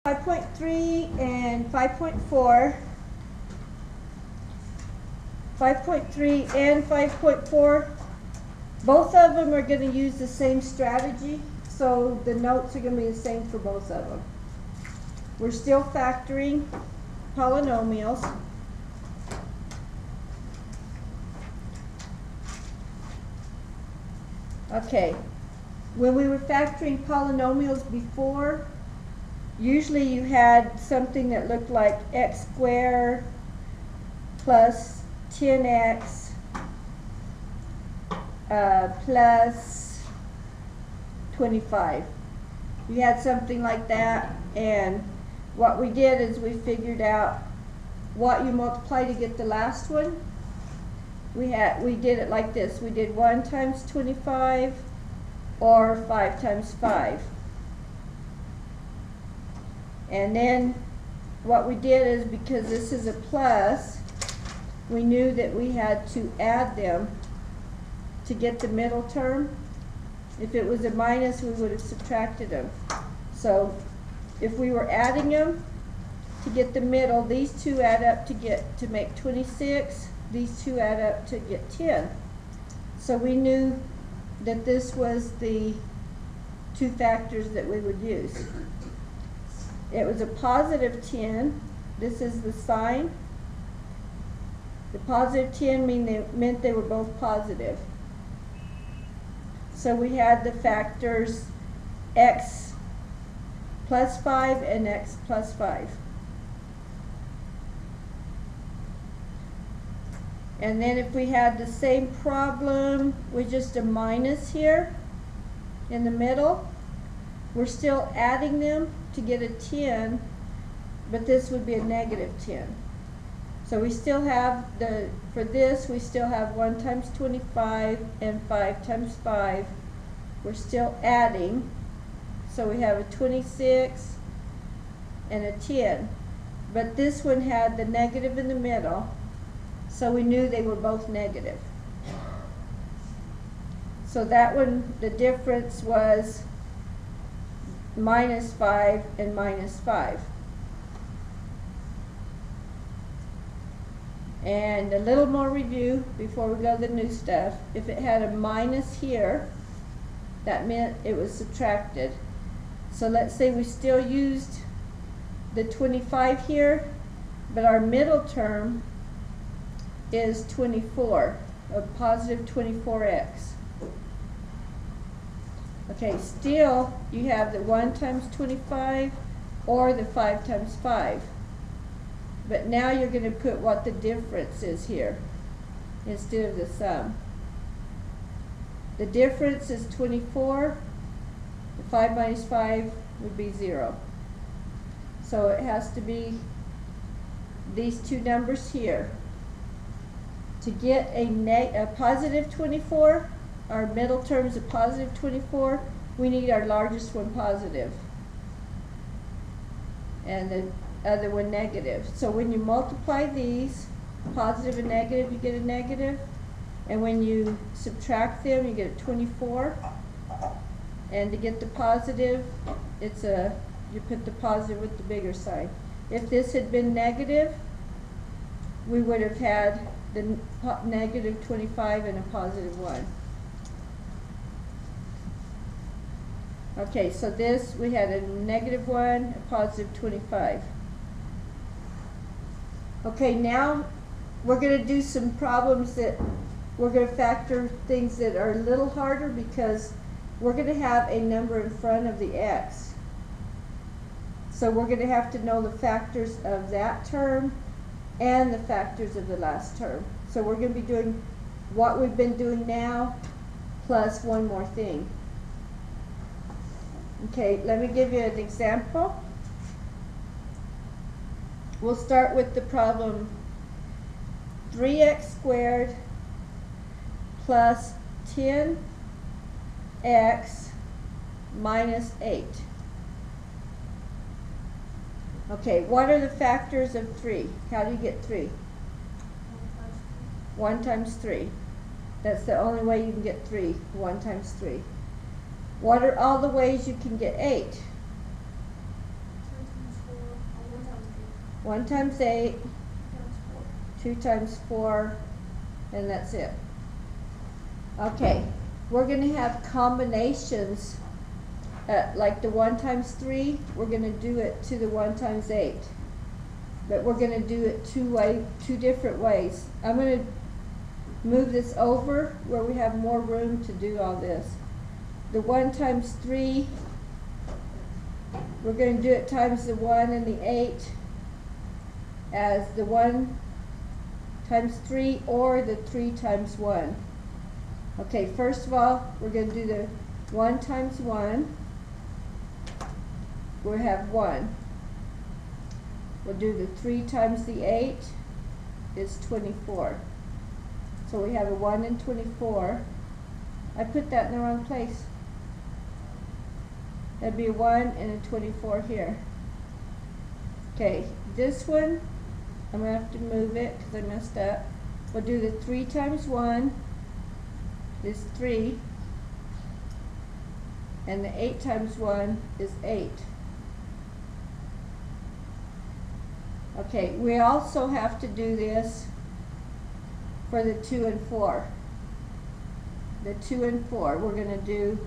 5.3 and 5.4. 5.3 and 5.4, both of them are going to use the same strategy, so the notes are going to be the same for both of them. We're still factoring polynomials. Okay, when we were factoring polynomials before, usually you had something that looked like x squared plus 10x plus 25. You had something like that, and what we did is we figured out what you multiply to get the last one. We did it like this. We did 1 times 25 or 5 times 5. And then what we did is, because this is a plus, we knew that we had to add them to get the middle term. If it was a minus, we would have subtracted them. So if we were adding them to get the middle, these two add up to make 26. These two add up to get 10. So we knew that this was the two factors that we would use. It was a positive 10. This is the sign. The positive 10 meant they were both positive. So we had the factors x plus 5 and x plus 5. And then if we had the same problem with just a minus here in the middle, we're still adding them to get a 10, but this would be a negative 10. So we still have for this, we still have 1 times 25 and 5 times 5. We're still adding. So we have a 26 and a 10. But this one had the negative in the middle, so we knew they were both negative. So that one, the difference was minus 5 and minus 5. And a little more review before we go to the new stuff. If it had a minus here, that meant it was subtracted. So let's say we still used the 25 here, but our middle term is 24, a positive 24x. Okay, still you have the 1 times 25 or the 5 times 5. But now you're going to put what the difference is here instead of the sum. The difference is 24. The 5 minus 5 would be 0. So it has to be these two numbers here. To get a positive 24, our middle term is a positive 24, we need our largest one positive and the other one negative. So when you multiply these, positive and negative, you get a negative. And when you subtract them, you get a 24. And to get the positive, you put the positive with the bigger sign. If this had been negative, we would have had the negative 25 and a positive 1. Okay, so this, we had a negative 1, a positive 25. Okay, now we're going to do some problems that we're going to factor things that are a little harder, because we're going to have a number in front of the x. So we're going to have to know the factors of that term and the factors of the last term. So we're going to be doing what we've been doing now plus one more thing. Okay, let me give you an example. We'll start with the problem 3x squared plus 10x minus 8. Okay, what are the factors of 3? How do you get 3? 1 times 3. That's the only way you can get 3, 1 times 3. What are all the ways you can get 8? 1 times 8, 2 times 4, and that's it. Okay, we're going to have combinations, like the 1 times 3, we're going to do it to the 1 times 8. But we're going to do it two different ways. I'm going to move this over where we have more room to do all this. The 1 times 3, we're going to do it times the 1 and the 8 as the 1 times 3 or the 3 times 1. Okay, first of all, we're going to do the 1 times 1. We'll have 1. We'll do the 3 times the 8 is 24. So we have a 1 and 24. I put that in the wrong place. That'd be a 1 and a 24 here. Okay, this one, I'm going to have to move it because I messed up. We'll do the 3 times 1 is 3. And the 8 times 1 is 8. Okay, we also have to do this for the 2 and 4. The 2 and 4, we're going to do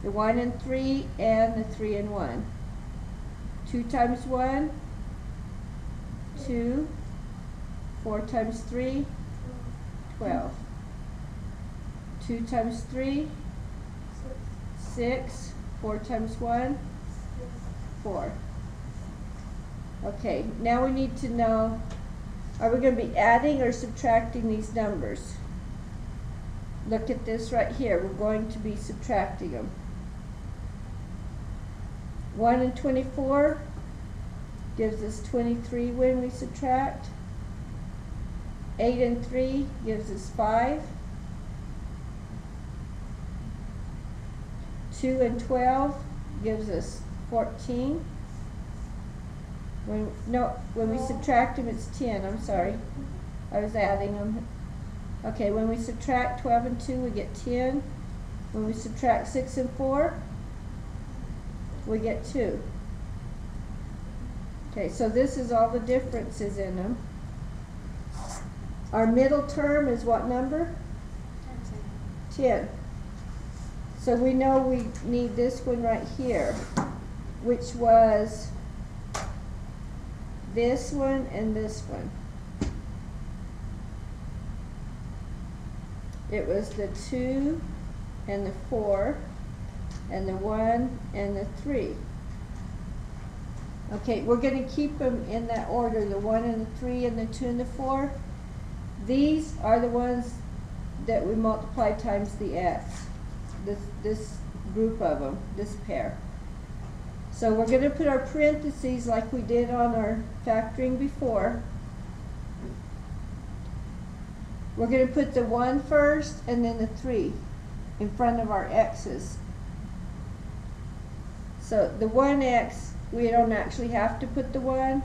the 1 and 3 and the 3 and 1. 2 times 1, 2. 4 times 3, 12. 2 times 3, 6. 4 times 1, 4. Okay, now we need to know, are we going to be adding or subtracting these numbers? Look at this right here. We're going to be subtracting them. 1 and 24 gives us 23 when we subtract. 8 and 3 gives us 5. 2 and 12 gives us 14. When we subtract them, it's 10. I'm sorry. I was adding them. Okay, when we subtract 12 and 2, we get 10. When we subtract 6 and 4, we get 2. Okay, so this is all the differences in them. Our middle term is what number? 10. So we know we need this one right here, which was this one and this one. It was the 2 and the 4 and the 1 and the 3. Okay, we're going to keep them in that order, the 1 and the 3 and the 2 and the 4. These are the ones that we multiply times the x, this group of them, this pair. So we're going to put our parentheses like we did on our factoring before. We're going to put the 1 first and then the 3 in front of our x's. So the 1x, we don't actually have to put the 1.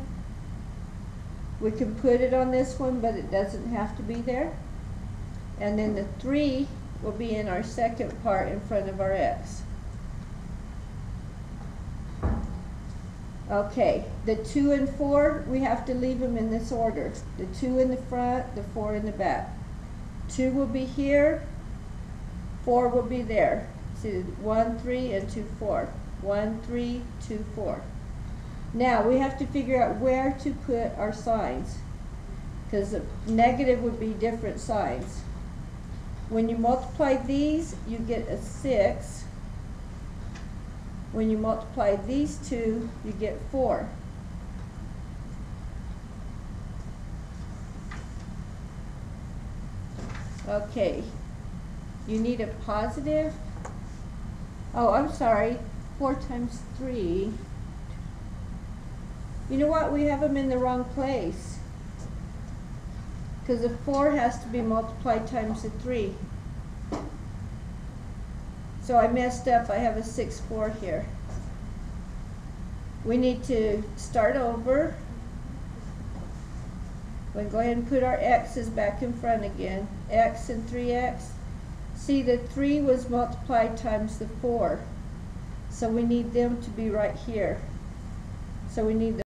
We can put it on this one, but it doesn't have to be there. And then the 3 will be in our second part in front of our x. Okay, the 2 and 4, we have to leave them in this order. The 2 in the front, the 4 in the back. 2 will be here, 4 will be there. See, 1, 3, and 2, 4. 1, 3, 2, 4. Now, we have to figure out where to put our signs, because the negative would be different signs. When you multiply these, you get a 6. When you multiply these two, you get 4. Okay, you need a positive. Oh, I'm sorry, 4 times 3. You know what, we have them in the wrong place, because the 4 has to be multiplied times the 3. So I messed up, I have a 6, 4 here. We need to start over. We'll go ahead and put our x's back in front again. X and 3x. See, the 3 was multiplied times the 4. So we need them to be right here. So we need the